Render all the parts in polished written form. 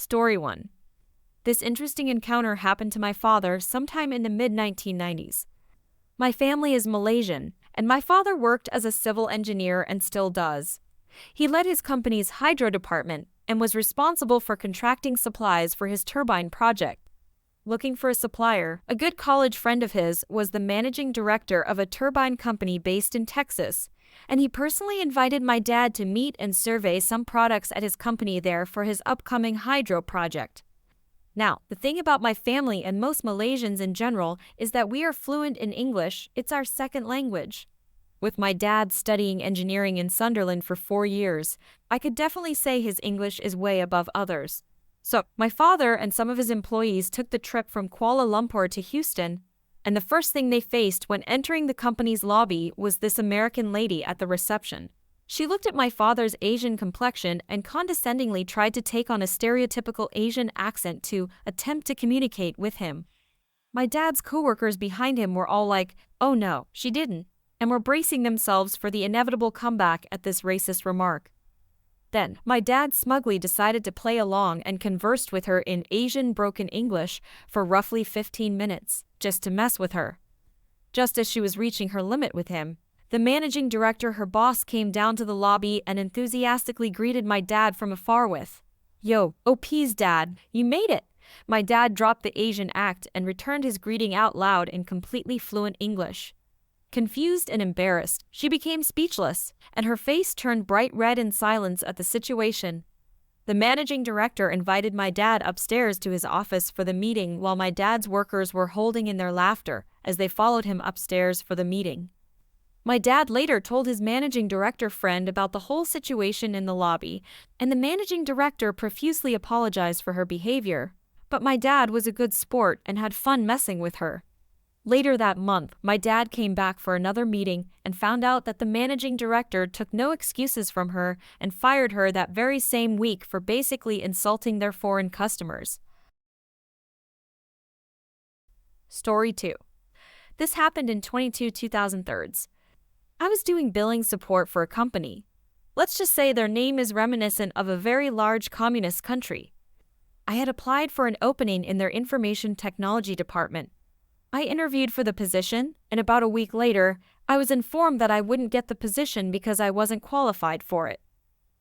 Story 1. This interesting encounter happened to my father sometime in the mid-1990s. My family is Malaysian, and my father worked as a civil engineer and still does. He led his company's hydro department and was responsible for contracting supplies for his turbine project. Looking for a supplier, a good college friend of his was the managing director of a turbine company based in Texas, and he personally invited my dad to meet and survey some products at his company there for his upcoming hydro project. Now, the thing about my family and most Malaysians in general is that we are fluent in English. It's our second language. With my dad studying engineering in Sunderland for 4 years, I could definitely say his English is way above others. So, my father and some of his employees took the trip from Kuala Lumpur to Houston, and the first thing they faced when entering the company's lobby was this American lady at the reception. She looked at my father's Asian complexion and condescendingly tried to take on a stereotypical Asian accent to attempt to communicate with him. My dad's coworkers behind him were all like, "Oh no, she didn't," and were bracing themselves for the inevitable comeback at this racist remark. Then, my dad smugly decided to play along and conversed with her in Asian broken English for roughly 15 minutes, just to mess with her. Just as she was reaching her limit with him, the managing director, her boss, came down to the lobby and enthusiastically greeted my dad from afar with, "Yo, OP's dad, you made it!" My dad dropped the Asian act and returned his greeting out loud in completely fluent English. Confused and embarrassed, she became speechless, and her face turned bright red in silence at the situation. The managing director invited my dad upstairs to his office for the meeting while my dad's workers were holding in their laughter as they followed him upstairs for the meeting. My dad later told his managing director friend about the whole situation in the lobby, and the managing director profusely apologized for her behavior, but my dad was a good sport and had fun messing with her. Later that month, my dad came back for another meeting and found out that the managing director took no excuses from her and fired her that very same week for basically insulting their foreign customers. Story 2. This happened in 2003. I was doing billing support for a company. Let's just say their name is reminiscent of a very large communist country. I had applied for an opening in their information technology department. I interviewed for the position, and about a week later, I was informed that I wouldn't get the position because I wasn't qualified for it.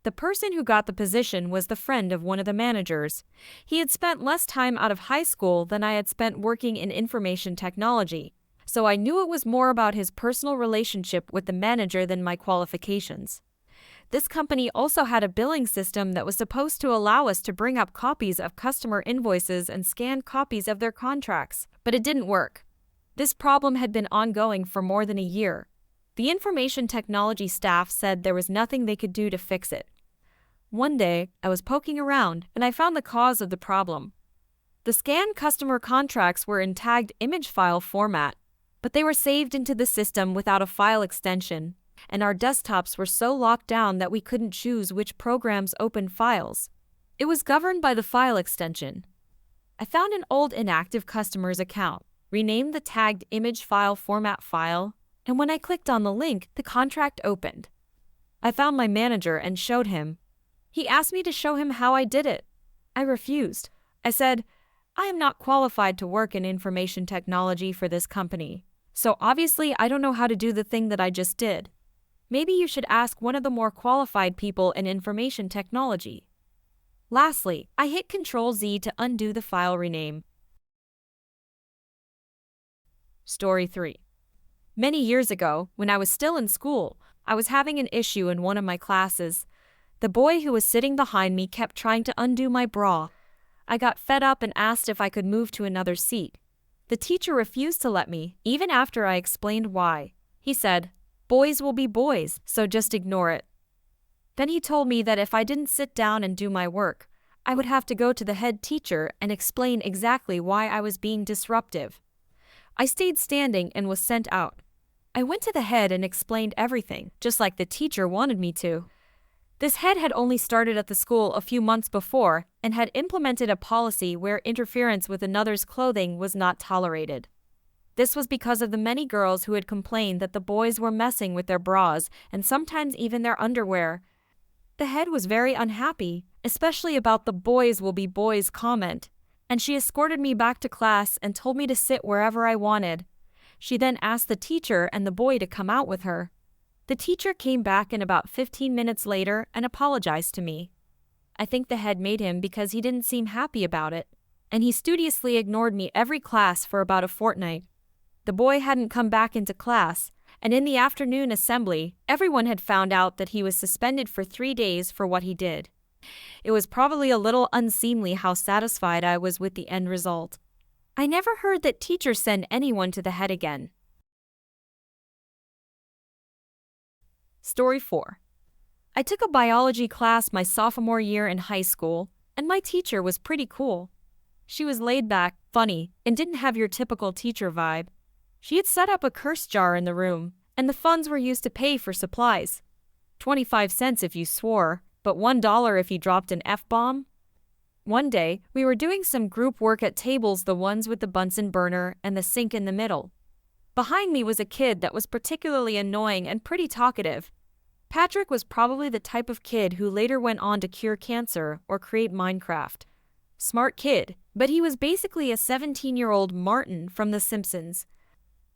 The person who got the position was the friend of one of the managers. He had spent less time out of high school than I had spent working in information technology, so I knew it was more about his personal relationship with the manager than my qualifications. This company also had a billing system that was supposed to allow us to bring up copies of customer invoices and scanned copies of their contracts, but it didn't work. This problem had been ongoing for more than a year. The information technology staff said there was nothing they could do to fix it. One day, I was poking around and I found the cause of the problem. The scanned customer contracts were in tagged image file format, but they were saved into the system without a file extension, and our desktops were so locked down that we couldn't choose which programs opened files. It was governed by the file extension. I found an old inactive customer's account, renamed the tagged image file format file, and when I clicked on the link, the contract opened. I found my manager and showed him. He asked me to show him how I did it. I refused. I said, "I am not qualified to work in information technology for this company, so obviously I don't know how to do the thing that I just did. Maybe you should ask one of the more qualified people in information technology." Lastly, I hit Ctrl-Z to undo the file rename. Story 3. Many years ago, when I was still in school, I was having an issue in one of my classes. The boy who was sitting behind me kept trying to undo my bra. I got fed up and asked if I could move to another seat. The teacher refused to let me, even after I explained why. He said, "Boys will be boys, so just ignore it." Then he told me that if I didn't sit down and do my work, I would have to go to the head teacher and explain exactly why I was being disruptive. I stayed standing and was sent out. I went to the head and explained everything, just like the teacher wanted me to. This head had only started at the school a few months before and had implemented a policy where interference with another's clothing was not tolerated. This was because of the many girls who had complained that the boys were messing with their bras and sometimes even their underwear. The head was very unhappy, especially about the boys will be boys comment, and she escorted me back to class and told me to sit wherever I wanted. She then asked the teacher and the boy to come out with her. The teacher came back in about 15 minutes later and apologized to me. I think the head made him because he didn't seem happy about it, and he studiously ignored me every class for about a fortnight. The boy hadn't come back into class, and in the afternoon assembly, everyone had found out that he was suspended for 3 days for what he did. It was probably a little unseemly how satisfied I was with the end result. I never heard that teachers send anyone to the head again. Story 4. I took a biology class my sophomore year in high school, and my teacher was pretty cool. She was laid back, funny, and didn't have your typical teacher vibe. She had set up a curse jar in the room, and the funds were used to pay for supplies. 25 cents if you swore, but $1 if you dropped an F-bomb. One day, we were doing some group work at tables, the ones with the Bunsen burner and the sink in the middle. Behind me was a kid that was particularly annoying and pretty talkative. Patrick was probably the type of kid who later went on to cure cancer or create Minecraft. Smart kid, but he was basically a 17-year-old Martin from The Simpsons.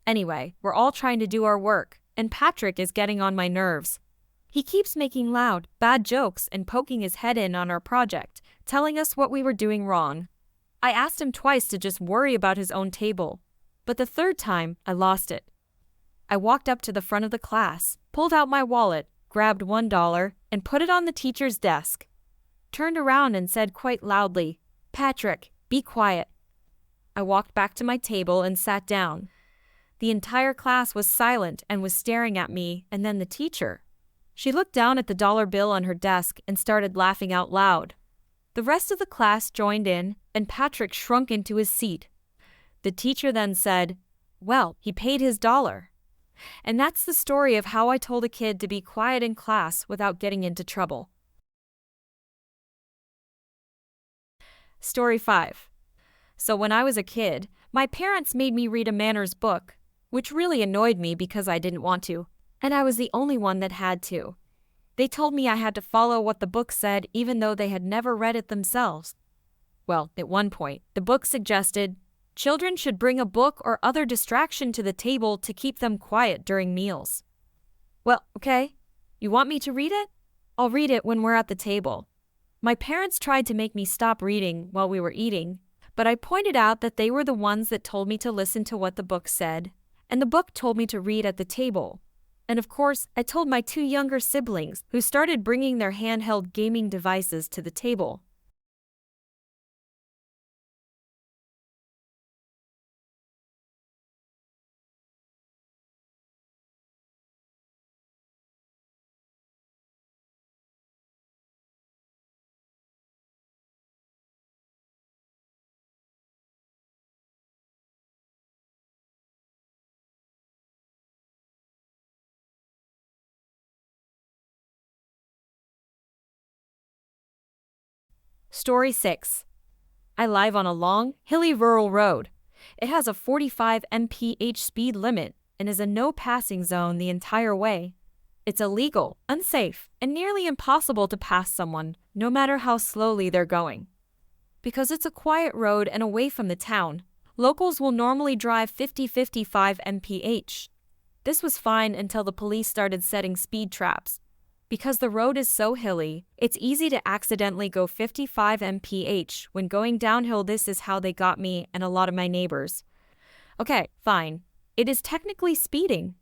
Anyway, we're all trying to do our work, and Patrick is getting on my nerves. He keeps making loud, bad jokes and poking his head in on our project, telling us what we were doing wrong. I asked him twice to just worry about his own table, but the third time, I lost it. I walked up to the front of the class, pulled out my wallet, grabbed $1, and put it on the teacher's desk. Turned around and said quite loudly, "Patrick, be quiet." I walked back to my table and sat down. The entire class was silent and was staring at me, and then the teacher. She looked down at the dollar bill on her desk and started laughing out loud. The rest of the class joined in, and Patrick shrunk into his seat. The teacher then said, "Well, he paid his $1." And that's the story of how I told a kid to be quiet in class without getting into trouble. Story 5. So when I was a kid, my parents made me read a manners book, which really annoyed me because I didn't want to, and I was the only one that had to. They told me I had to follow what the book said even though they had never read it themselves. Well, at one point, the book suggested, children should bring a book or other distraction to the table to keep them quiet during meals. Well, okay. You want me to read it? I'll read it when we're at the table. My parents tried to make me stop reading while we were eating, but I pointed out that they were the ones that told me to listen to what the book said, and the book told me to read at the table. And of course, I told my 2 younger siblings, who started bringing their handheld gaming devices to the table. Story 6. I live on a long, hilly rural road. It has a 45 mph speed limit and is a no-passing zone the entire way. It's illegal, unsafe, and nearly impossible to pass someone, no matter how slowly they're going. Because it's a quiet road and away from the town, locals will normally drive 50-55 mph. This was fine until the police started setting speed traps. Because the road is so hilly, it's easy to accidentally go 55 mph when going downhill. This is how they got me and a lot of my neighbors. Okay, fine. It is technically speeding.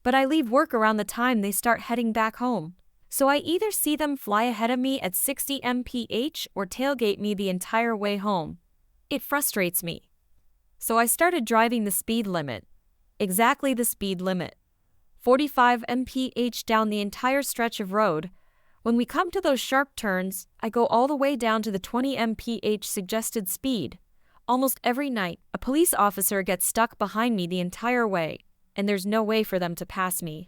But I leave work around the time they start heading back home. So I either see them fly ahead of me at 60 mph or tailgate me the entire way home. It frustrates me. So I started driving the speed limit. Exactly the speed limit. 45 mph down the entire stretch of road. When we come to those sharp turns, I go all the way down to the 20 mph suggested speed. Almost every night, a police officer gets stuck behind me the entire way, and there's no way for them to pass me.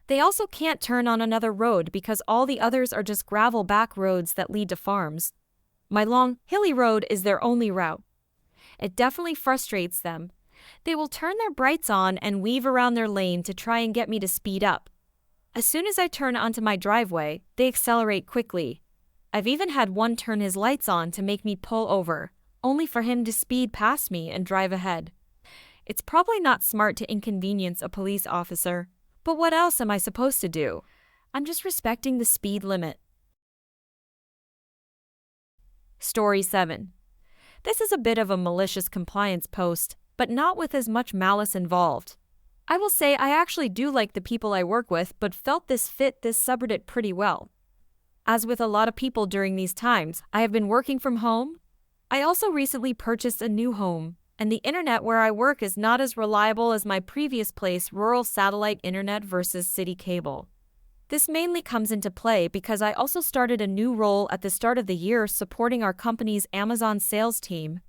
They also can't turn on another road because all the others are just gravel back roads that lead to farms. My long, hilly road is their only route. It definitely frustrates them. They will turn their brights on and weave around their lane to try and get me to speed up. As soon as I turn onto my driveway, they accelerate quickly. I've even had one turn his lights on to make me pull over, only for him to speed past me and drive ahead. It's probably not smart to inconvenience a police officer, but what else am I supposed to do? I'm just respecting the speed limit. Story 7. This is a bit of a malicious compliance post, but not with as much malice involved. I will say I actually do like the people I work with, but felt this fit this subreddit pretty well. As with a lot of people during these times, I have been working from home. I also recently purchased a new home, and the internet where I work is not as reliable as my previous place, rural satellite internet versus city cable. This mainly comes into play because I also started a new role at the start of the year supporting our company's Amazon sales team.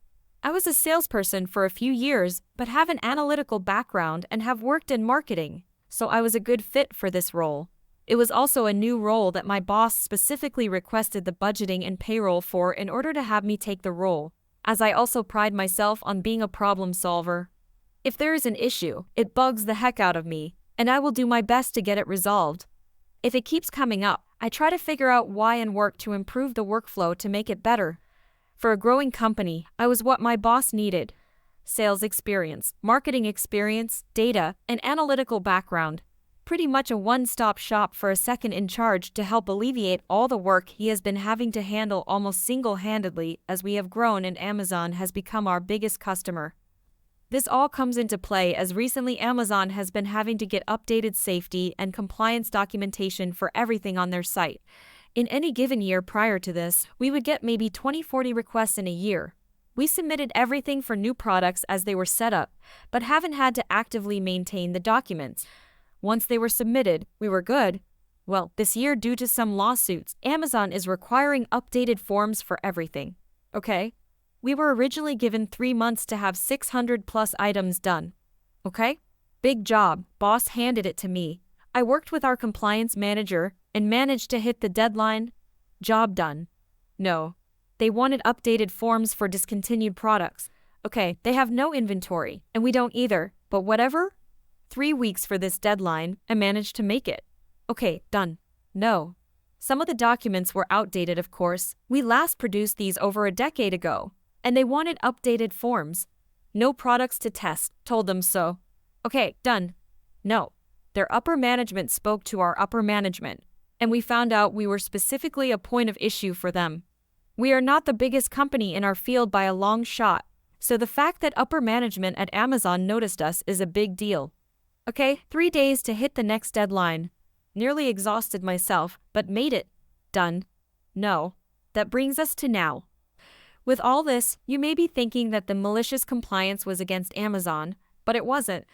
I was a salesperson for a few years, but have an analytical background and have worked in marketing, so I was a good fit for this role. It was also a new role that my boss specifically requested the budgeting and payroll for in order to have me take the role, as I also pride myself on being a problem solver. If there is an issue, it bugs the heck out of me, and I will do my best to get it resolved. If it keeps coming up, I try to figure out why and work to improve the workflow to make it better. For a growing company, I was what my boss needed: sales experience, marketing experience, data, and analytical background. Pretty much a one-stop shop for a second in charge to help alleviate all the work he has been having to handle almost single-handedly as we have grown and Amazon has become our biggest customer. This all comes into play as recently Amazon has been having to get updated safety and compliance documentation for everything on their site. In any given year prior to this, we would get maybe 20-40 requests in a year. We submitted everything for new products as they were set up, but haven't had to actively maintain the documents. Once they were submitted, we were good. Well, this year, due to some lawsuits, Amazon is requiring updated forms for everything. Okay? We were originally given 3 months to have 600+ items done. Okay? Big job. Boss handed it to me. I worked with our compliance manager and managed to hit the deadline. Job done. No. They wanted updated forms for discontinued products. Okay, they have no inventory, and we don't either, but whatever. 3 weeks for this deadline, I managed to make it. Okay, done. No. Some of the documents were outdated, of course. We last produced these over a decade ago, and they wanted updated forms. No products to test, told them so. Okay, done. No. Their upper management spoke to our upper management, and we found out we were specifically a point of issue for them. We are not the biggest company in our field by a long shot, so the fact that upper management at Amazon noticed us is a big deal. Okay, 3 days to hit the next deadline. Nearly exhausted myself, but made it. Done. No. That brings us to now. With all this, you may be thinking that the malicious compliance was against Amazon, but it wasn't.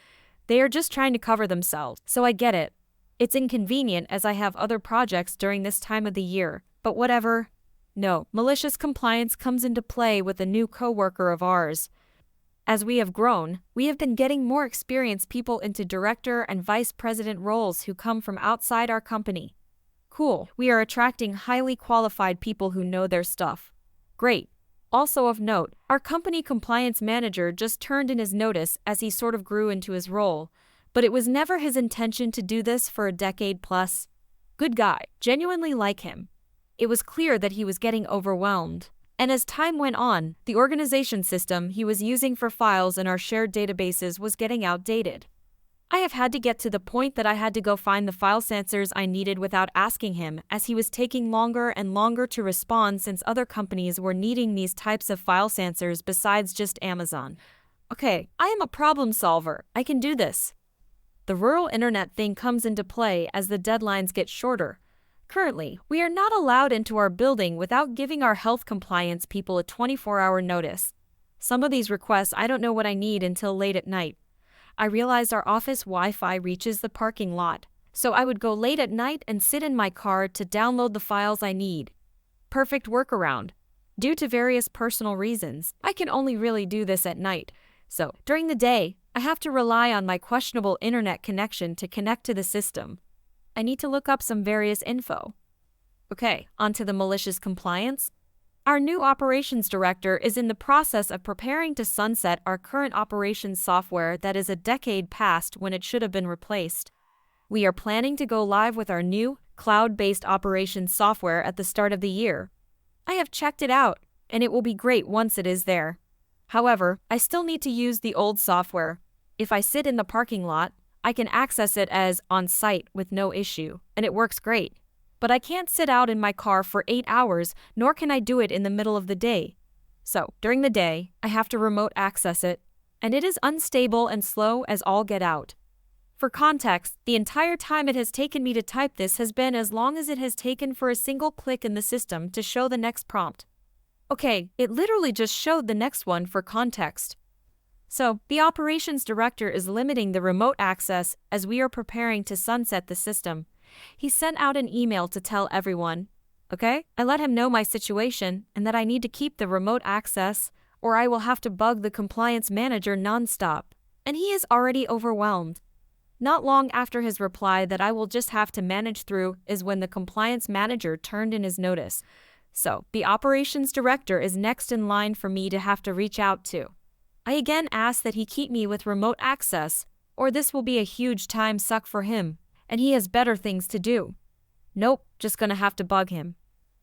They are just trying to cover themselves, so I get it. It's inconvenient as I have other projects during this time of the year, but whatever. No, malicious compliance comes into play with a new coworker of ours. As we have grown, we have been getting more experienced people into director and vice president roles who come from outside our company. Cool, we are attracting highly qualified people who know their stuff. Great. Also of note, our company compliance manager just turned in his notice as he sort of grew into his role, but it was never his intention to do this for a decade plus. Good guy, genuinely like him. It was clear that he was getting overwhelmed, and as time went on, the organization system he was using for files in our shared databases was getting outdated. I have had to get to the point that I had to go find the file sensors I needed without asking him, as he was taking longer and longer to respond since other companies were needing these types of file sensors besides just Amazon. Okay, I am a problem solver. I can do this. The rural internet thing comes into play as the deadlines get shorter. Currently, we are not allowed into our building without giving our health compliance people a 24-hour notice. Some of these requests I don't know what I need until late at night. I realized our office Wi-Fi reaches the parking lot, so I would go late at night and sit in my car to download the files I need. Perfect workaround. Due to various personal reasons, I can only really do this at night, so during the day, I have to rely on my questionable internet connection to connect to the system. I need to look up some various info. Okay, onto the malicious compliance. Our new operations director is in the process of preparing to sunset our current operations software that is a decade past when it should have been replaced. We are planning to go live with our new, cloud-based operations software at the start of the year. I have checked it out, and it will be great once it is there. However, I still need to use the old software. If I sit in the parking lot, I can access it as on-site with no issue, and it works great. But I can't sit out in my car for 8 hours, nor can I do it in the middle of the day. So, during the day, I have to remote access it, and it is unstable and slow as all get out. For context, the entire time it has taken me to type this has been as long as it has taken for a single click in the system to show the next prompt. Okay, it literally just showed the next one for context. So, the operations director is limiting the remote access as we are preparing to sunset the system. He sent out an email to tell everyone, okay? I let him know my situation and that I need to keep the remote access, or I will have to bug the compliance manager nonstop. And he is already overwhelmed. Not long after his reply that I will just have to manage through is when the compliance manager turned in his notice. So, the operations director is next in line for me to have to reach out to. I again ask that he keep me with remote access, or this will be a huge time suck for him, and he has better things to do. Nope, just gonna have to bug him.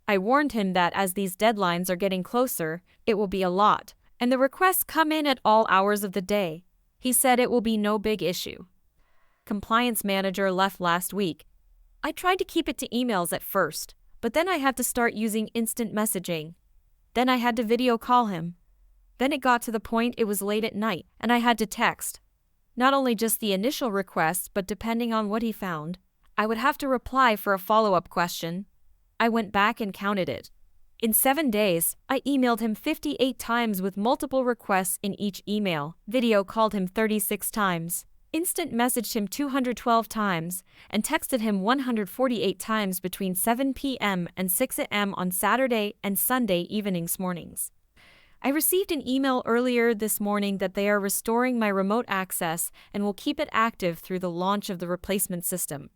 I warned him that as these deadlines are getting closer, it will be a lot, and the requests come in at all hours of the day. He said it will be no big issue. Compliance manager left last week. I tried to keep it to emails at first, but then I had to start using instant messaging. Then I had to video call him. Then it got to the point it was late at night, and I had to text. Not only just the initial requests, but depending on what he found, I would have to reply for a follow-up question. I went back and counted it. In 7 days, I emailed him 58 times with multiple requests in each email, video called him 36 times, instant messaged him 212 times, and texted him 148 times between 7 p.m. and 6 a.m. on Saturday and Sunday mornings. I received an email earlier this morning that they are restoring my remote access and will keep it active through the launch of the replacement system.